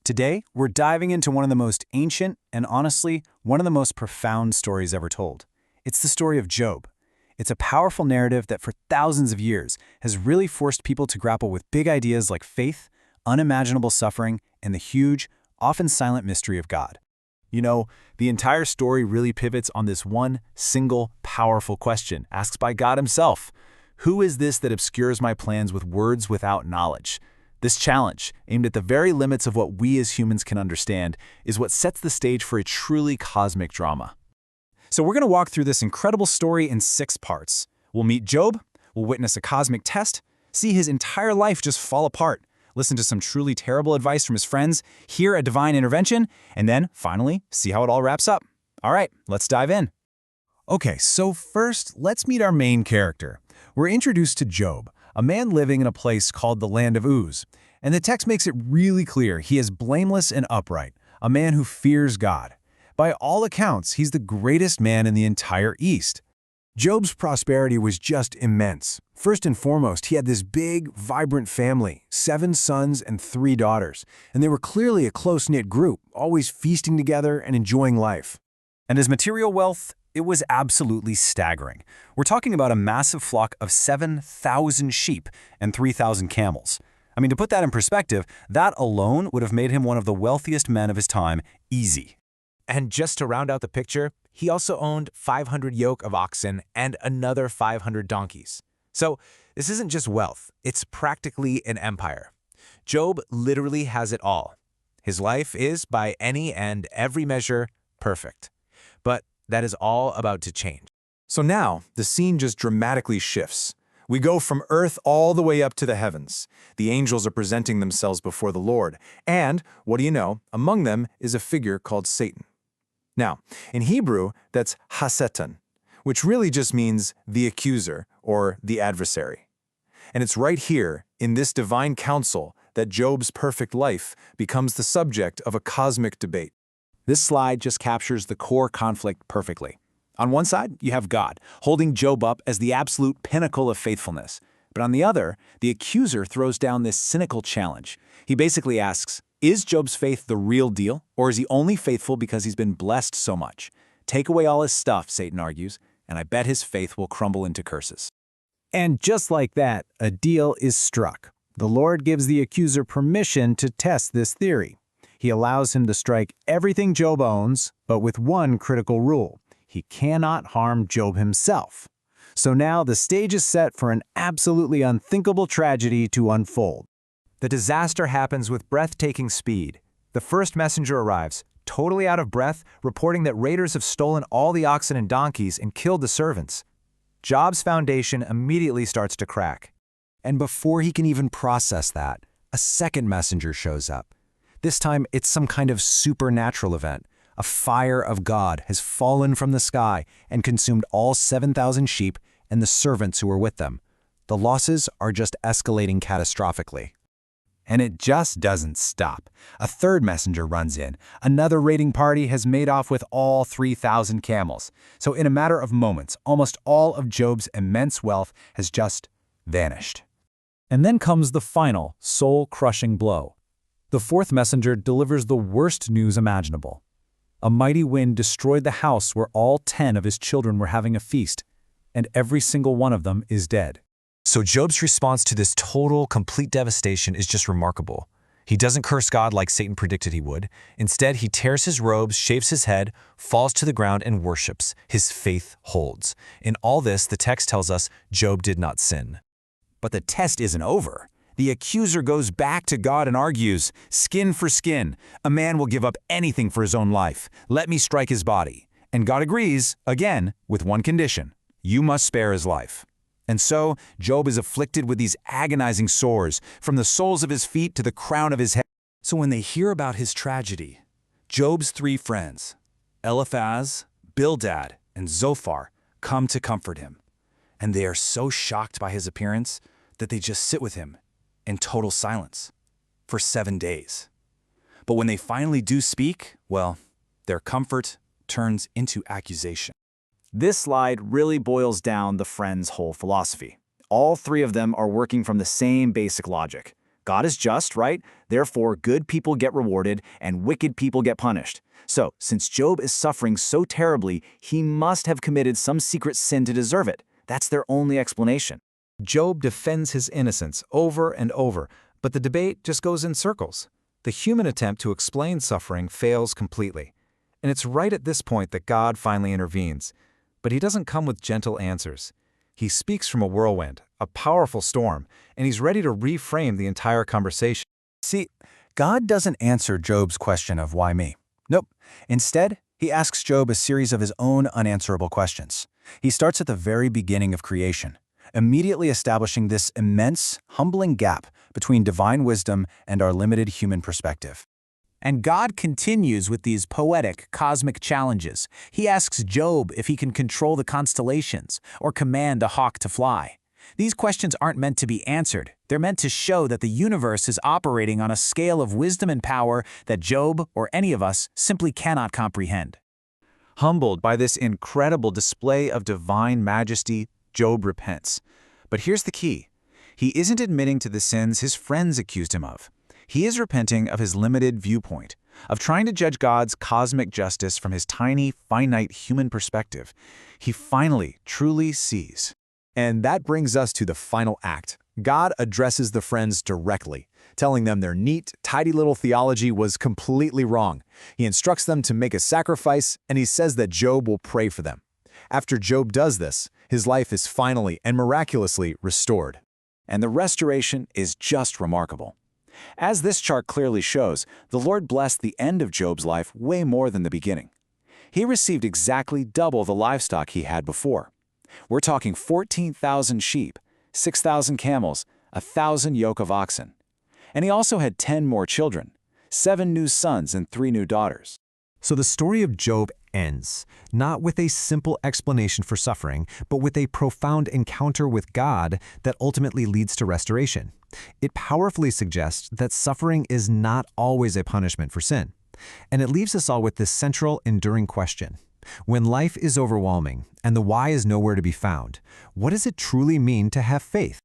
Today, we're diving into one of the most ancient and honestly, one of the most profound stories ever told. It's the story of Job. It's a powerful narrative that for thousands of years has really forced people to grapple with big ideas like faith, unimaginable suffering, and the huge, often silent mystery of God. You know, the entire story really pivots on this one single, powerful question asked by God himself. Who is this that obscures my plans with words without knowledge? This challenge, aimed at the very limits of what we as humans can understand, is what sets the stage for a truly cosmic drama. So we're going to walk through this incredible story in 6 parts. We'll meet Job, we'll witness a cosmic test, see his entire life just fall apart, listen to some truly terrible advice from his friends, hear a divine intervention, and then, finally, see how it all wraps up. All right, let's dive in. Okay, so first, let's meet our main character. We're introduced to Job, a man living in a place called the land of Uz. And the text makes it really clear he is blameless and upright, a man who fears God. By all accounts, he's the greatest man in the entire East. Job's prosperity was just immense. First and foremost, he had this big, vibrant family, 7 sons and 3 daughters, and they were clearly a close-knit group, always feasting together and enjoying life. And his material wealth, it was absolutely staggering. We're talking about a massive flock of 7,000 sheep and 3,000 camels. I mean, to put that in perspective, that alone would have made him one of the wealthiest men of his time, easy. And just to round out the picture, he also owned 500 yoke of oxen and another 500 donkeys. So this isn't just wealth, it's practically an empire. Job literally has it all. His life is, by any and every measure, perfect. But that is all about to change. So now, the scene just dramatically shifts. We go from earth all the way up to the heavens. The angels are presenting themselves before the Lord. And, what do you know, among them is a figure called Satan. Now, in Hebrew, that's Hasatan, which really just means the accuser or the adversary. And it's right here, in this divine council, that Job's perfect life becomes the subject of a cosmic debate. This slide just captures the core conflict perfectly. On one side, you have God, holding Job up as the absolute pinnacle of faithfulness. But on the other, the accuser throws down this cynical challenge. He basically asks, is Job's faith the real deal, or is he only faithful because he's been blessed so much? Take away all his stuff, Satan argues, and I bet his faith will crumble into curses. And just like that, a deal is struck. The Lord gives the accuser permission to test this theory. He allows him to strike everything Job owns, but with one critical rule. He cannot harm Job himself. So now the stage is set for an absolutely unthinkable tragedy to unfold. The disaster happens with breathtaking speed. The first messenger arrives, totally out of breath, reporting that raiders have stolen all the oxen and donkeys and killed the servants. Job's foundation immediately starts to crack. And before he can even process that, a second messenger shows up. This time, it's some kind of supernatural event. A fire of God has fallen from the sky and consumed all 7,000 sheep and the servants who were with them. The losses are just escalating catastrophically. And it just doesn't stop. A third messenger runs in. Another raiding party has made off with all 3,000 camels. So in a matter of moments, almost all of Job's immense wealth has just vanished. And then comes the final, soul-crushing blow. The fourth messenger delivers the worst news imaginable. A mighty wind destroyed the house where all 10 of his children were having a feast, and every single one of them is dead. So Job's response to this total, complete devastation is just remarkable. He doesn't curse God like Satan predicted he would. Instead, he tears his robes, shaves his head, falls to the ground, and worships. His faith holds. In all this, the text tells us Job did not sin. But the test isn't over. The accuser goes back to God and argues, skin for skin. A man will give up anything for his own life. Let me strike his body. And God agrees, again, with one condition. You must spare his life. And so, Job is afflicted with these agonizing sores, from the soles of his feet to the crown of his head. So when they hear about his tragedy, Job's 3 friends, Eliphaz, Bildad, and Zophar, come to comfort him. And they are so shocked by his appearance that they just sit with him in total silence for 7 days. But when they finally do speak, well, their comfort turns into accusation. This slide really boils down the friends' whole philosophy. All 3 of them are working from the same basic logic. God is just, right? Therefore, good people get rewarded and wicked people get punished. So, since Job is suffering so terribly, he must have committed some secret sin to deserve it. That's their only explanation. Job defends his innocence over and over, but the debate just goes in circles. The human attempt to explain suffering fails completely. And it's right at this point that God finally intervenes. But he doesn't come with gentle answers. He speaks from a whirlwind, a powerful storm, and he's ready to reframe the entire conversation. See, God doesn't answer Job's question of why me. Nope. Instead, he asks Job a series of his own unanswerable questions. He starts at the very beginning of creation, immediately establishing this immense, humbling gap between divine wisdom and our limited human perspective. And God continues with these poetic, cosmic challenges. He asks Job if he can control the constellations or command a hawk to fly. These questions aren't meant to be answered. They're meant to show that the universe is operating on a scale of wisdom and power that Job or any of us simply cannot comprehend. Humbled by this incredible display of divine majesty, Job repents. But here's the key. He isn't admitting to the sins his friends accused him of. He is repenting of his limited viewpoint, of trying to judge God's cosmic justice from his tiny, finite human perspective. He finally, truly sees. And that brings us to the final act. God addresses the friends directly, telling them their neat, tidy little theology was completely wrong. He instructs them to make a sacrifice, and he says that Job will pray for them. After Job does this, his life is finally and miraculously restored. And the restoration is just remarkable. As this chart clearly shows, the Lord blessed the end of Job's life way more than the beginning. He received exactly double the livestock he had before. We're talking 14,000 sheep, 6,000 camels, 1,000 yoke of oxen. And he also had 10 more children, 7 new sons and 3 new daughters. So the story of Job ends, not with a simple explanation for suffering, but with a profound encounter with God that ultimately leads to restoration. It powerfully suggests that suffering is not always a punishment for sin. And it leaves us all with this central, enduring question. When life is overwhelming and the why is nowhere to be found, what does it truly mean to have faith?